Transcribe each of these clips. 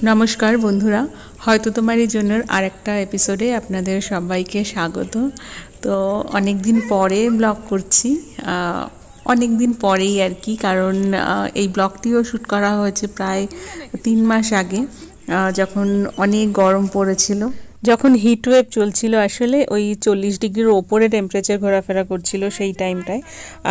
নমস্কার বন্ধুরা, হয়তো তোমারই জন্য আরেকটা এপিসোডে আপনাদের সবাইকে স্বাগত। তো অনেক দিন পরে ব্লগ করছি, অনেক দিন পরেই আর কি, কারণ এই ব্লগটিও শ্যুট করা হয়েছে প্রায় 3 মাস আগে, যখন অনেক গরম পড়েছিল, যখন হিট ওয়েভ চলছিল। আসলে ওই 40 ডিগ্রির ওপরে টেম্পারেচার ঘোরাফেরা করছিল সেই টাইমটায়।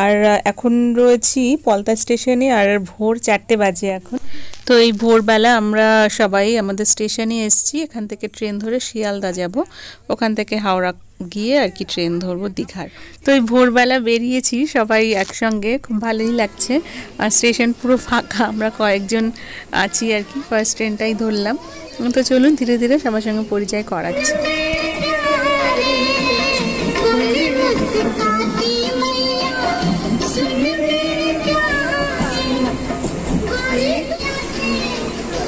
আর এখন রয়েছি পলতা স্টেশনে, আর ভোর 4টে বাজে এখন। তো এই ভোরবেলা আমরা সবাই আমাদের স্টেশনে এসেছি। এখান থেকে ট্রেন ধরে শিয়ালদা যাব, ওখান থেকে হাওড়া গিয়ে আর কি ট্রেন ধরবো দীঘার। তো এই ভোরবেলা বেরিয়েছি সবাই একসঙ্গে, খুব ভালোই লাগছে। আর স্টেশন পুরো ফাঁকা, আমরা কয়েকজন আছি আর কি, ফার্স্ট ট্রেনটাই ধরলাম। তো চলুন ধীরে ধীরে সবার সঙ্গে পরিচয় করাচ্ছি।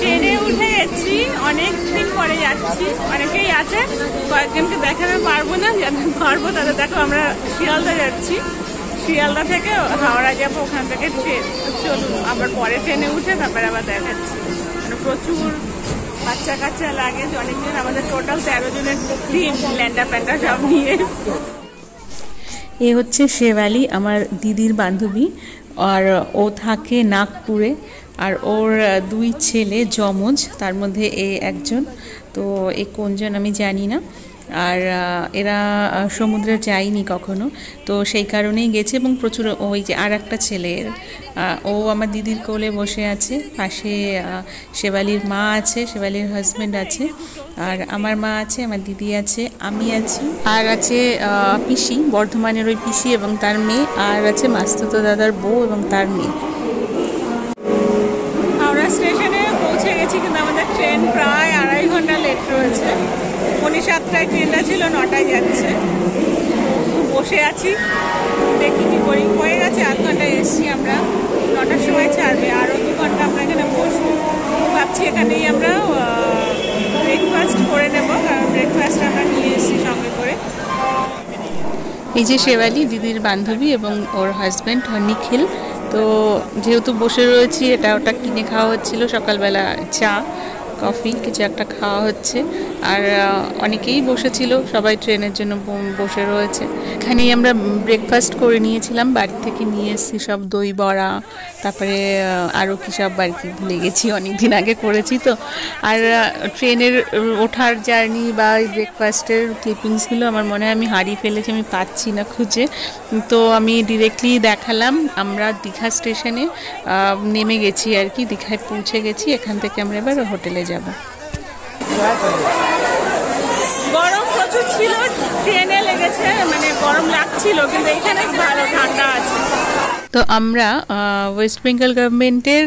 ট্রেনে উঠে গেছি, অনেক দিন পরে যাচ্ছি। অনেকেই আছে, কয়েকজনকে দেখাতে পারবো না, যাদের পারবো তাদের দেখো আমরা শিয়ালদা যাচ্ছি। শিয়ালদা থেকে হাওড়া যাবো, ওখান থেকে ট্রেন। চলুন আবার পরে ট্রেনে উঠে তারপরে আবার দেখাচ্ছি। মানে প্রচুর বাচ্চা কাচ্চা লাগে, অনেকজন, আমাদের টোটাল 13 জনের টিম, ল্যান্ডা প্যান্ডা সব নিয়ে। এ হচ্ছে শেফালি, আমার দিদির বান্ধবী, আর ও থাকে নাগপুরে। আর ওর 2 ছেলে যমজ, তার মধ্যে এ একজন। তো এ কোনজন আমি জানি না। আর এরা সমুদ্রে যায়নি কখনো, তো সেই কারণেই গেছে। এবং প্রচুর, ওই যে আর একটা ছেলের, ও আমার দিদির কোলে বসে আছে, পাশে শেফালির মা আছে, শেফালির হাজব্যান্ড আছে, আর আমার মা আছে, আমার দিদি আছে, আমি আছি, আর আছে পিসি, বর্ধমানের ওই পিসি এবং তার মেয়ে, আর আছে মাস্তুতো দাদার বউ এবং তার মেয়ে। হাওড়া স্টেশনে পৌঁছে গেছি, কিন্তু আমাদের ট্রেন প্রায় 2.5 ঘন্টা লেট রয়েছে। 7:30টায় ট্রেনটা ছিল, 9টায় যাচ্ছে। বসে আছি, দেখি কি করি। হয়ে গেছে 8 ঘন্টায় এসছি আমরা, 9টার সময় ছাড়বে, আরও 2 ঘন্টা আমরা এখানে বসবো। ভাবছি এখানেই আমরা ব্রেকফাস্ট করে নেব, কারণ ব্রেকফাস্ট আমরা নিয়ে এসেছি সঙ্গে করে। এই যে শেফালি, দিদির বান্ধবী, এবং ওর হাজব্যান্ড নিখিল। তো যেহেতু বসে রয়েছি, এটা ওটা কিনে খাওয়া হচ্ছিল, সকালবেলা চা কফি কিছু একটা খাওয়া হচ্ছে। আর অনেকেই বসেছিল, সবাই ট্রেনের জন্য বসে রয়েছে। এখানেই আমরা ব্রেকফাস্ট করে নিয়েছিলাম, বাড়ি থেকে নিয়ে এসেছি সব দই বড়া, তারপরে আরও কী সব আর কি ভুলে গেছি, অনেক দিন আগে করেছি তো। আর ট্রেনের ওঠার জার্নি বা ব্রেকফাস্টের ক্লিপিংসগুলো আমার মনে হয় আমি হারিয়ে ফেলেছি, আমি পাচ্ছি না খুঁজে। তো আমি ডিরেক্টলি দেখালাম, আমরা দীঘা স্টেশনে নেমে গেছি আর কি, দীঘায় পৌঁছে গেছি। এখান থেকে আমরা এবার হোটেলে যাব। গরম প্রচুর ছিল, ট্রেনে লেগেছে, মানে গরম লাগছিল, কিন্তু এখানে ভালো ঠান্ডা আছে। তো আমরা ওয়েস্ট বেঙ্গল গভর্নমেন্টের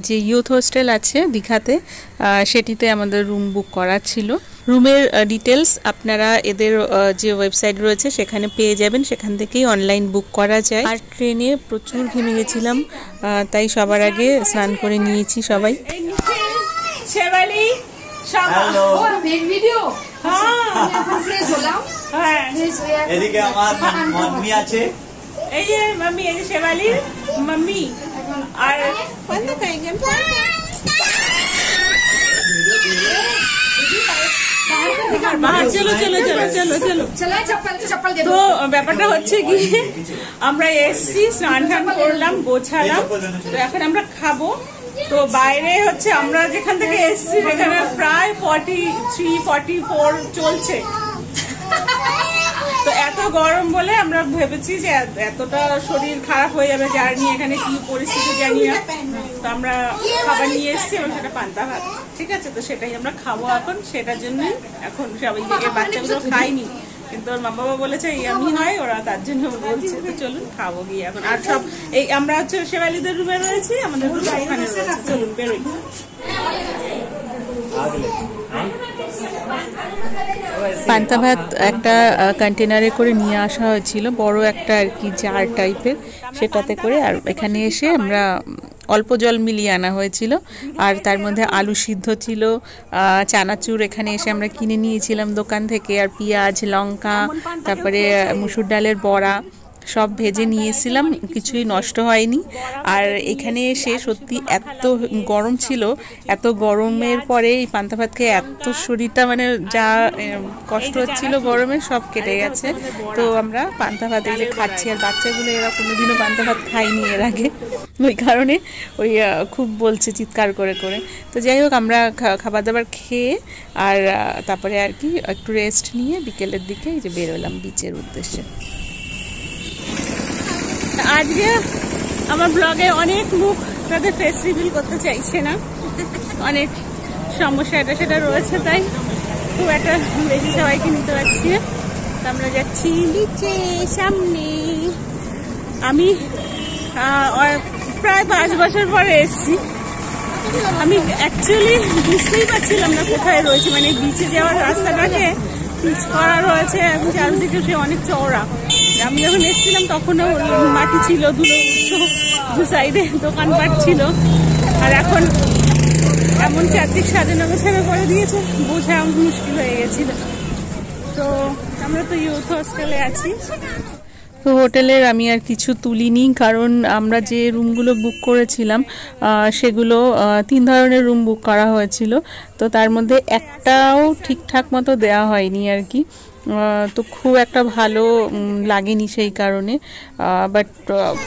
যে ইউথ হোস্টেল আছে দীঘাতে, সেটিতে আমাদের রুম বুক করা ছিল। রুমের ডিটেলস আপনারা এদের যে ওয়েবসাইট রয়েছে সেখানে পেয়ে যাবেন, সেখান থেকেই অনলাইন বুক করা যায়। আর ট্রেনে প্রচুর ঘেমে গেছিলাম, তাই সবার আগে স্নান করে নিয়েছি সবাই। Shefali, hello, make video. হ্যাঁ, এদিকে আমার মাম্মি আছে, এই যে মাম্মি, এই যে শেফালির মাম্মি। আর চলো চলো চলো চলো চলো। তো ব্যাপারটা হচ্ছে কি, আমরা এসছি, স্নান টান করলাম, গোছালাম, তো এখন আমরা খাবো। তো বাইরে হচ্ছে আমরা যেখান থেকে এসছি সেখানে প্রায় 43-44 চলছে। তো এত গরম বলে আমরা ভেবেছি যে এতটা শরীর খারাপ হয়ে যাবে, জার্নি, এখানে কি পরিস্থিতি জানি না। তো আমরা খাবার নিয়ে এসেছি, এবং সেটা পান্তা ভাত, ঠিক আছে। তো সেটাই আমরা খাবো এখন, সেটার জন্য এখন সবাই থেকে বাচ্চাগুলো খাইনি, কিন্তু ওর মা বাবা বলেছে আমি হয়, ওরা তার জন্য বলছে। তো চলুন খাবো গিয়ে এখন। আর সব এই আমরা হচ্ছে শেফালিদের রুমে রয়েছি, আমাদের রুমে এখানে রয়েছে। চলুন বেরোই। পান্তা ভাত একটা কন্টেনারে করে নিয়ে আসা হয়েছিল, বড় একটা আর কি জার টাইপের, সেটাতে করে। আর এখানে এসে আমরা অল্প জল মিলিয়ে আনা হয়েছিল, আর তার মধ্যে আলু সিদ্ধ ছিল, চানাচুর এখানে এসে আমরা কিনে নিয়েছিলাম দোকান থেকে, আর পেঁয়াজ, লঙ্কা, তারপরে মুসুর ডালের বড়া, সব ভেজে নিয়েছিলাম, কিছুই নষ্ট হয়নি। আর এখানে এসে সত্যি এত গরম ছিল, এত গরমের পরে এই পান্তা ভাত খেয়ে এত শরীরটা মানে যা কষ্ট হচ্ছিল গরমে সব কেটে গেছে। তো আমরা পান্তা ভাত এগুলো খাচ্ছি, আর বাচ্চাগুলো এরা কোনোদিনও পান্তা ভাত খায়নি এর আগে, ওই কারণে ওই খুব বলছে চিৎকার করে করে। তো যাই হোক, আমরা খাবার দাবার খেয়ে আর তারপরে আর কি একটু রেস্ট নিয়ে বিকেলের দিকে এই যে বেরোলাম বিচের উদ্দেশ্যে। আজকে আমার ব্লগে অনেক মুখ তাদের ফেস রিভিল করতে চাইছে না, অনেক সমস্যা এটা সেটা রয়েছে, তাই খুব একটা বেশি সবাইকে নিতে পারছি না। আমরা যাচ্ছি নিচে সামনে। আমি প্রায় 5 বছর পরে এসেছি। আমি অ্যাকচুয়ালি বুঝতেই পারছিলাম না কোথায় রয়েছে, মানে বিচে যাওয়ার রাস্তাটাকে পিচ করা রয়েছে এবং চারদিকে সে অনেক চওড়া। আমি যখন এসেছিলাম তখনও মাটি ছিল, দু সাইডে দোকানপাট ছিল, আর এখন এমন চারদিক সাজানো গোছানো করে দিয়েছে, বোঝা মুশকিল হয়ে গেছিল। তো আমরা তো ইউথ হোস্টেলে আছি। তো হোটেলের আমি আর কিছু তুলিনি, কারণ আমরা যে রুমগুলো বুক করেছিলাম সেগুলো 3 ধরনের রুম বুক করা হয়েছিল। তো তার মধ্যে একটাও ঠিকঠাক মতো দেওয়া হয়নি আর কি। তো খুব একটা ভালো লাগেনি সেই কারণে, বাট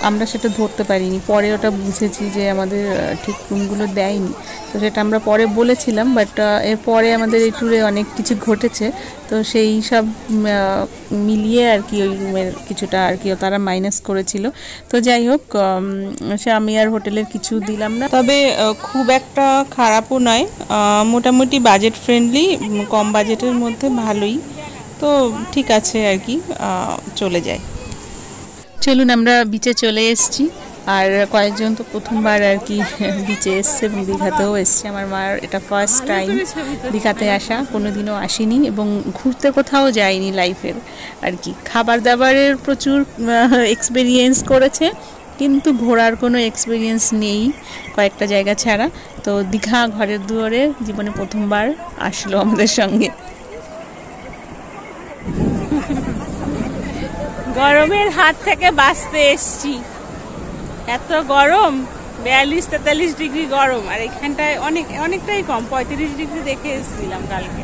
আমরা সেটা ধরতে পারিনি। পরে ওটা বুঝেছি যে আমাদের ঠিক রুমগুলো দেয়নি, তো সেটা আমরা পরে বলেছিলাম। বাট এরপরে আমাদের এই ট্যুরে অনেক কিছু ঘটেছে, তো সেই সব মিলিয়ে আর কি ওই রুমের কিছুটা আর কি তারা মাইনাস করেছিল। তো যাই হোক, সে আমি আর হোটেলের কিছু দিলাম না। তবে খুব একটা খারাপও নয়, মোটামুটি বাজেট ফ্রেন্ডলি, কম বাজেটের মধ্যে ভালোই। তো ঠিক আছে আর কি, চলে যায়। চলুন, আমরা বিচে চলে এসেছি। আর কয়েকজন তো প্রথমবার আর কি বিচে এসছে এবং দীঘাতেও এসছে। আমার মার এটা ফার্স্ট টাইম দীঘাতে আসা, কোনোদিনও আসেনি এবং ঘুরতে কোথাও যায়নি লাইফের আর কি। খাবার দাবারের প্রচুর এক্সপিরিয়েন্স করেছে, কিন্তু ঘোরার কোনো এক্সপিরিয়েন্স নেই কয়েকটা জায়গা ছাড়া। তো দীঘা ঘরের দুয়ারে জীবনে প্রথমবার আসলো আমাদের সঙ্গে। গরমের হাত থেকে বাঁচতে এসছি। এত গরম, 42-43 ডিগ্রি গরম, আর এখানটায় অনেকটাই কম, 35 ডিগ্রি দেখে এসেছিলাম কালকে।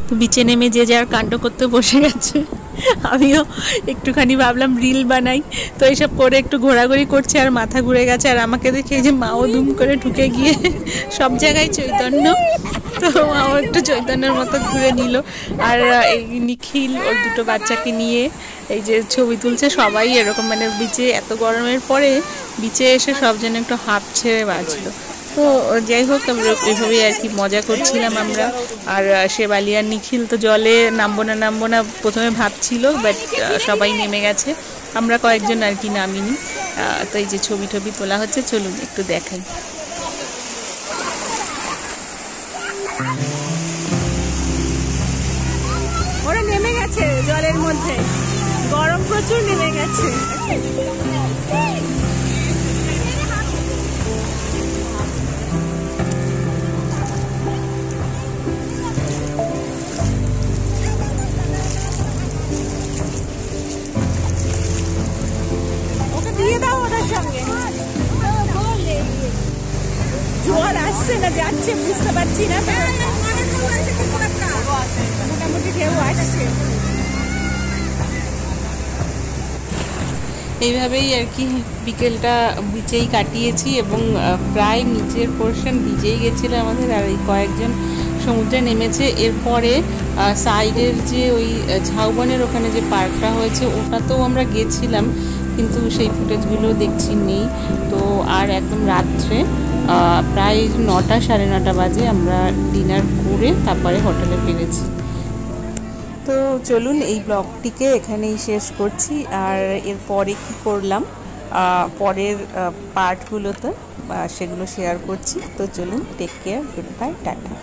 তো বিচে নেমে যে যার কাণ্ড করতে বসে গেছে। আমিও একটুখানি ভাবলাম রিল বানাই, তো এইসব করে একটু ঘোরাঘুরি করছে, আর মাথা ঘুরে গেছে। আর আমাকে দেখে যে মাও দুম করে ঢুকে গিয়ে সব জায়গায় চৈতন্য, তো মাও একটু চৈতন্যের মতো ঘুরে নিল। আর এই নিখিল ওর 2টো বাচ্চাকে নিয়ে এই যে ছবি তুলছে। সবাই এরকম, মানে বিচে এত গরমের পরে বিচে এসে সব যেন একটু হাঁপ ছেড়ে বাঁচলো। তো যাই হোক, আমরা এভাবেই আর কি মজা করছিলাম আমরা। আর শেবালি আর নিখিল তো জলে নামবো না প্রথমে ভাবছিল, বাট সবাই নেমে গেছে, আমরা কয়েকজন আর কি নামিনি। তো এই যে ছবি তোলা হচ্ছে, চলুন একটু দেখাই। ওরা নেমে গেছে জলের মধ্যে, গরম প্রচুর নেমে গেছে। জল আসছে না যাচ্ছে বুঝতে পারছি না, মোটামুটি ঢেউ আসছে। এইভাবেই আর কি বিকেলটা বিচেই কাটিয়েছি, এবং প্রায় নিচের পোর্শন ভিজেই গেছিলো আমাদের। আর এই কয়েকজন সমুদ্রে নেমেছে। এরপরে সাইডের যে ওই ঝাউবনের ওখানে যে পার্কটা হয়েছে ওটাতেও আমরা গেছিলাম, কিন্তু সেই ফুটেজগুলো দেখছি নেই। তো আর একদম রাত্রে প্রায় 9টা 9:30 বাজে আমরা ডিনার করে তারপরে হোটেলে ফিরেছি। তো চলুন এই ব্লগটিকে এখানেই শেষ করছি। আর এরপরে কি করলাম পরের পার্টগুলোতে সেগুলো শেয়ার করছি। তো চলুন, take care, good bye, tata.